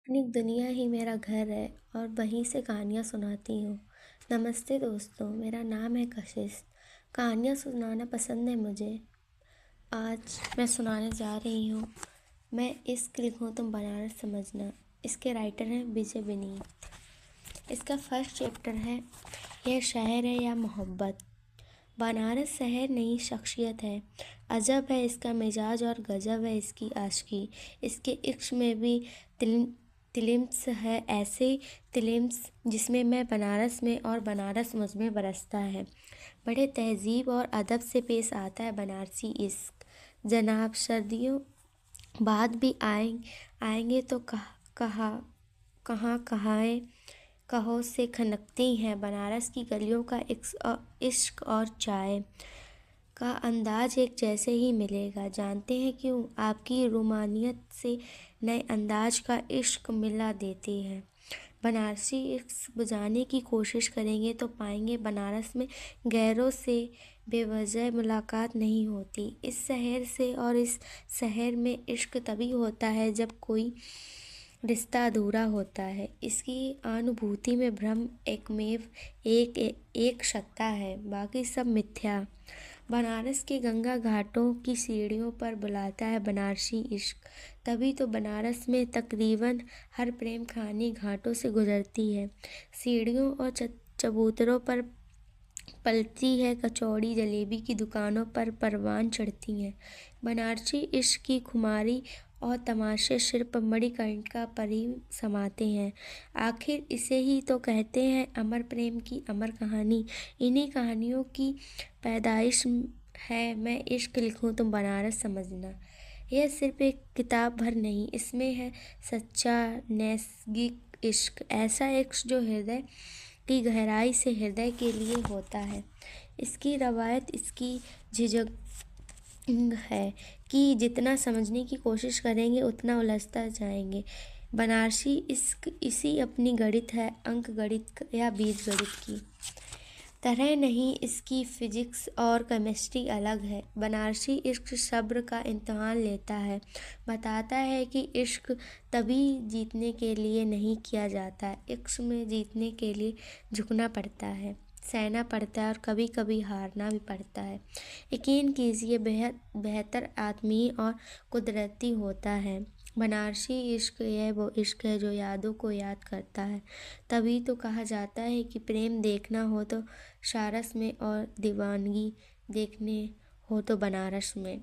काल्पनिक दुनिया ही मेरा घर है और वहीं से कहानियाँ सुनाती हूँ। नमस्ते दोस्तों, मेरा नाम है कशिश। कहानियाँ सुनाना पसंद है मुझे। आज मैं सुनाने जा रही हूँ मैं इश्क लिखूँ तुम बनारस समझना। इसके राइटर हैं विजय विनीत। इसका फर्स्ट चैप्टर है यह शहर है या मोहब्बत। बनारस शहर नहीं शख्सियत है। अजब है इसका मिजाज और गजब है इसकी आशिकी। इसके इश्क में भी तिलिम्स है, ऐसे तिलिम्स जिसमें मैं बनारस में और बनारस मुझ में बरसता है। बड़े तहजीब और अदब से पेश आता है बनारसी इश्क। जनाब सर्दियों बाद भी आएंगे तो कहाँ कहो से खनकती हैं बनारस की गलियों का इश्क और चाय का अंदाज एक जैसे ही मिलेगा। जानते हैं क्यों? आपकी रूमानियत से नए अंदाज का इश्क मिला देती है। बनारसी इश्क बुझाने की कोशिश करेंगे तो पाएंगे बनारस में गैरों से बेवजह मुलाकात नहीं होती। इस शहर से और इस शहर में इश्क तभी होता है जब कोई रिश्ता अधूरा होता है। इसकी अनुभूति में भ्रम एक सत्ता है, बाकी सब मिथ्या। बनारस के गंगा घाटों की सीढ़ियों पर बुलाता है बनारसी इश्क। तभी तो बनारस में तकरीबन हर प्रेम कहानी घाटों से गुजरती है। सीढ़ियों और चबूतरों पर पलती है कचौड़ी, जलेबी की दुकानों पर परवान चढ़ती हैं। बनारसी इश्क की खुमारी और तमाशे सिर्फ मणिकर्णिका पर ही समाते हैं। आखिर इसे ही तो कहते हैं अमर प्रेम की अमर कहानी। इन्हीं कहानियों की पैदाइश है मैं इश्क लिखूं तुम बनारस समझना। यह सिर्फ एक किताब भर नहीं, इसमें है सच्चा नैसर्गिक इश्क, ऐसा इश्क जो हृदय की गहराई से हृदय के लिए होता है। इसकी रवायत इसकी झिझक है कि जितना समझने की कोशिश करेंगे उतना उलझता जाएंगे। बनारसी इश्क इसी अपनी गणित है, अंक गणित या बीज गणित की तरह नहीं। इसकी फिजिक्स और केमिस्ट्री अलग है। बनारसी इश्क सब्र का इम्तहान लेता है, बताता है कि इश्क तभी जीतने के लिए नहीं किया जाता है, इश्क में जीतने के लिए झुकना पड़ता है, सहना पड़ता है और कभी कभी हारना भी पड़ता है। यकीन कीजिए बेहद बेहतर आत्मीय और कुदरती होता है। बनारसी इश्क यह वो इश्क है जो यादों को याद करता है। तभी तो कहा जाता है कि प्रेम देखना हो तो सारस में और दीवानगी देखने हो तो बनारस में।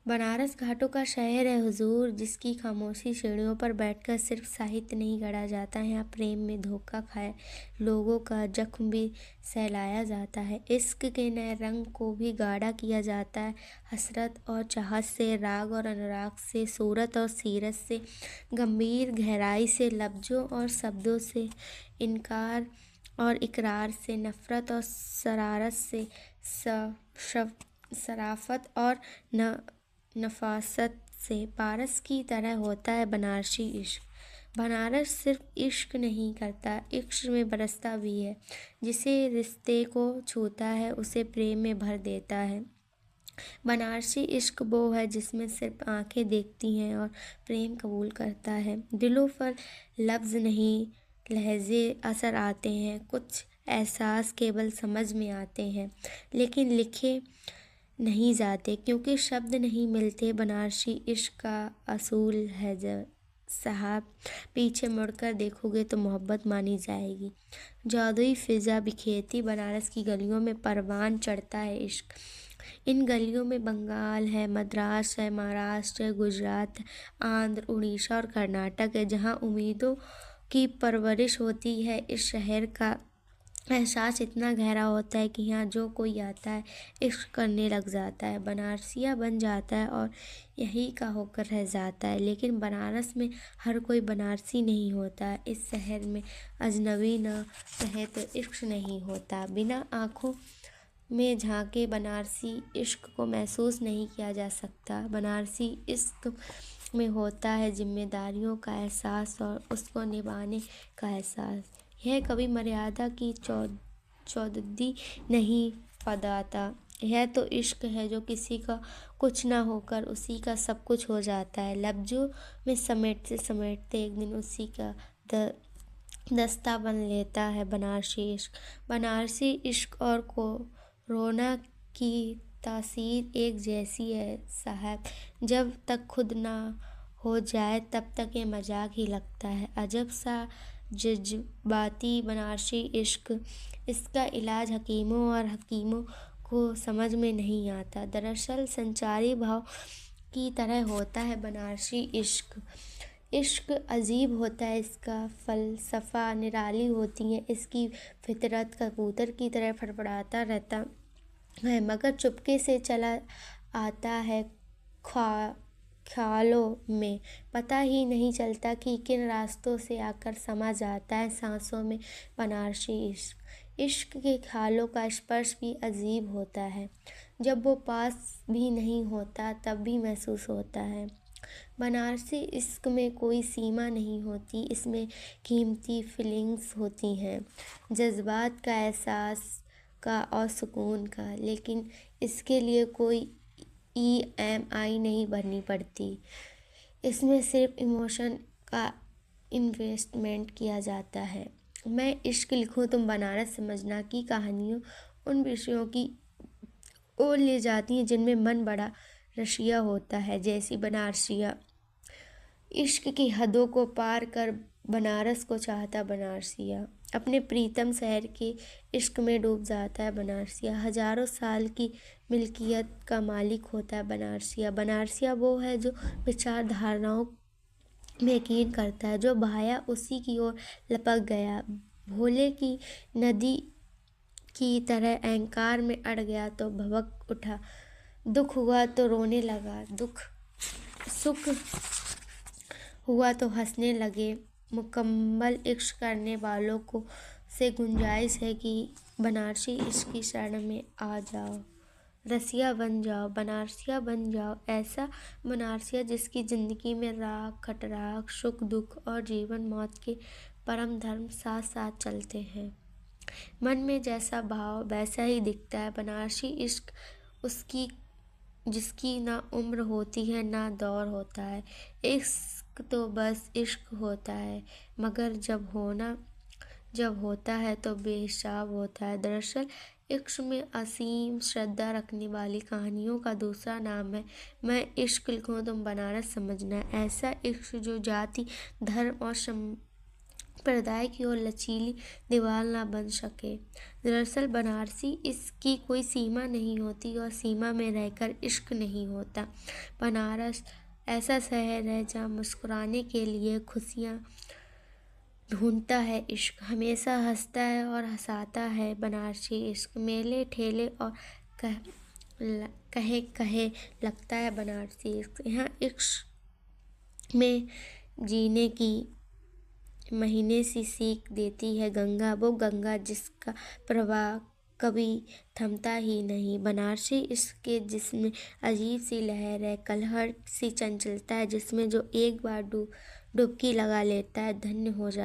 बनारस घाटों का शहर है हुजूर, जिसकी खामोशी सीढ़ियों पर बैठकर सिर्फ साहित्य नहीं गढ़ा जाता है, यहाँ प्रेम में धोखा खाए लोगों का जख्म भी सहलाया जाता है। इश्क के नए रंग को भी गाढ़ा किया जाता है। हसरत और चाहत से, राग और अनुराग से, सूरत और सीरत से, गंभीर गहराई से, लफ्ज़ों और शब्दों से, इनकार और इकरार से, नफ़रत और शरारत से, शराफत और नफासत से। पारस की तरह होता है बनारसी इश्क। बनारस सिर्फ इश्क नहीं करता, इश्क में बरसता भी है। जिसे रिश्ते को छूता है उसे प्रेम में भर देता है। बनारसी इश्क वो है जिसमें सिर्फ आंखें देखती हैं और प्रेम कबूल करता है। दिलों पर लफ्ज़ नहीं लहजे असर आते हैं, कुछ एहसास केवल समझ में आते हैं लेकिन लिखे नहीं जाते क्योंकि शब्द नहीं मिलते। बनारसी इश्क का असूल है जब साहब पीछे मुड़कर देखोगे तो मोहब्बत मानी जाएगी। जादुई फिजा बिखेरती बनारस की गलियों में परवान चढ़ता है इश्क। इन गलियों में बंगाल है, मद्रास है, महाराष्ट्र है, गुजरात है, आंध्र, उड़ीसा और कर्नाटक है। जहाँ उम्मीदों की परवरिश होती है, इस शहर का एहसास इतना गहरा होता है कि यहाँ जो कोई आता है इश्क करने लग जाता है, बनारसिया बन जाता है और यहीं का होकर रह जाता है। लेकिन बनारस में हर कोई बनारसी नहीं होता। इस शहर में अजनबी न रहे तो इश्क नहीं होता। बिना आँखों में झांके बनारसी इश्क को महसूस नहीं किया जा सकता। बनारसी इश्क में होता है जिम्मेदारियों का एहसास और उसको निभाने का एहसास। यह कभी मर्यादा की चौददी नहीं पदाता, यह तो इश्क है जो किसी का कुछ ना होकर उसी का सब कुछ हो जाता है। लफ्जों में समेटते समेटते एक दिन उसी का द दस्ता बन लेता है बनारसी इश्क। बनारसी इश्क और कोरोना की तासीर एक जैसी है साहब। जब तक खुद ना हो जाए तब तक ये मजाक ही लगता है। अजब सा जज्बाती बनारसी इश्क, इसका इलाज हकीमों और हकीमों को समझ में नहीं आता। दरअसल संचारी भाव की तरह होता है बनारसी इश्क। इश्क अजीब होता है, इसका फलसफा निराली होती है, इसकी फितरत कबूतर की तरह फड़फड़ाता रहता है मगर चुपके से चला आता है ख्यालों में। पता ही नहीं चलता कि किन रास्तों से आकर समा जाता है सांसों में बनारसी इश्क। इश्क के ख्यालों का स्पर्श भी अजीब होता है, जब वो पास भी नहीं होता तब भी महसूस होता है। बनारसी इश्क में कोई सीमा नहीं होती, इसमें कीमती फीलिंग्स होती हैं, जज्बात का, एहसास का और सुकून का। लेकिन इसके लिए कोई EMI नहीं भरनी पड़ती, इसमें सिर्फ इमोशन का इन्वेस्टमेंट किया जाता है। मैं इश्क लिखूं तुम बनारस समझना की कहानियों उन विषयों की ओर ले जाती हैं जिनमें मन बड़ा रशिया होता है, जैसी बनारसिया। इश्क की हदों को पार कर बनारस को चाहता बनारसिया, अपने प्रीतम शहर के इश्क में डूब जाता है बनारसिया। हजारों साल की मिल्कियत का मालिक होता है बनारसिया। बनारसिया वो है जो विचारधाराओं में यकीन करता है, जो भाया उसी की ओर लपक गया, भोले की नदी की तरह अहंकार में अड़ गया तो भवक उठा, दुख हुआ तो रोने लगा, सुख हुआ तो हंसने लगे। मुकम्मल इश्क करने वालों को से गुंजाइश है कि बनारसी इश्क की शरण में आ जाओ, रसिया बन जाओ, बनारसिया बन जाओ। ऐसा बनारसिया जिसकी ज़िंदगी में राग खटराग, सुख दुख और जीवन मौत के परम धर्म साथ साथ चलते हैं। मन में जैसा भाव वैसा ही दिखता है। बनारसी इश्क उसकी जिसकी ना उम्र होती है ना दौर होता है। इश्क तो बस इश्क होता है, मगर जब होता है तो बेहिसाब होता है। दरअसल इश्क में असीम श्रद्धा रखने वाली कहानियों का दूसरा नाम है मैं इश्क लिखूं तुम बनारस समझना। ऐसा इश्क जो जाति, धर्म और संप्रदाय की ओर लचीली दीवार ना बन सके। दरअसल बनारसी इसकी कोई सीमा नहीं होती और सीमा में रहकर इश्क नहीं होता। बनारस ऐसा शहर है जहाँ मुस्कुराने के लिए खुशियाँ ढूंढता है इश्क, हमेशा हंसता है और हंसाता है बनारसी इश्क। मेले ठेले और कहे कहे लगता है बनारसी इश्क। यहाँ इश्क में जीने की महीने सी सीख देती है गंगा, वो गंगा जिसका प्रवाह कभी थमता ही नहीं। बनारसी इश्क के जिसमें अजीब सी लहर है, कलहट सी चंचलता है, जिसमें जो एक बार डुबकी लगा लेता है धन्य हो जाता है।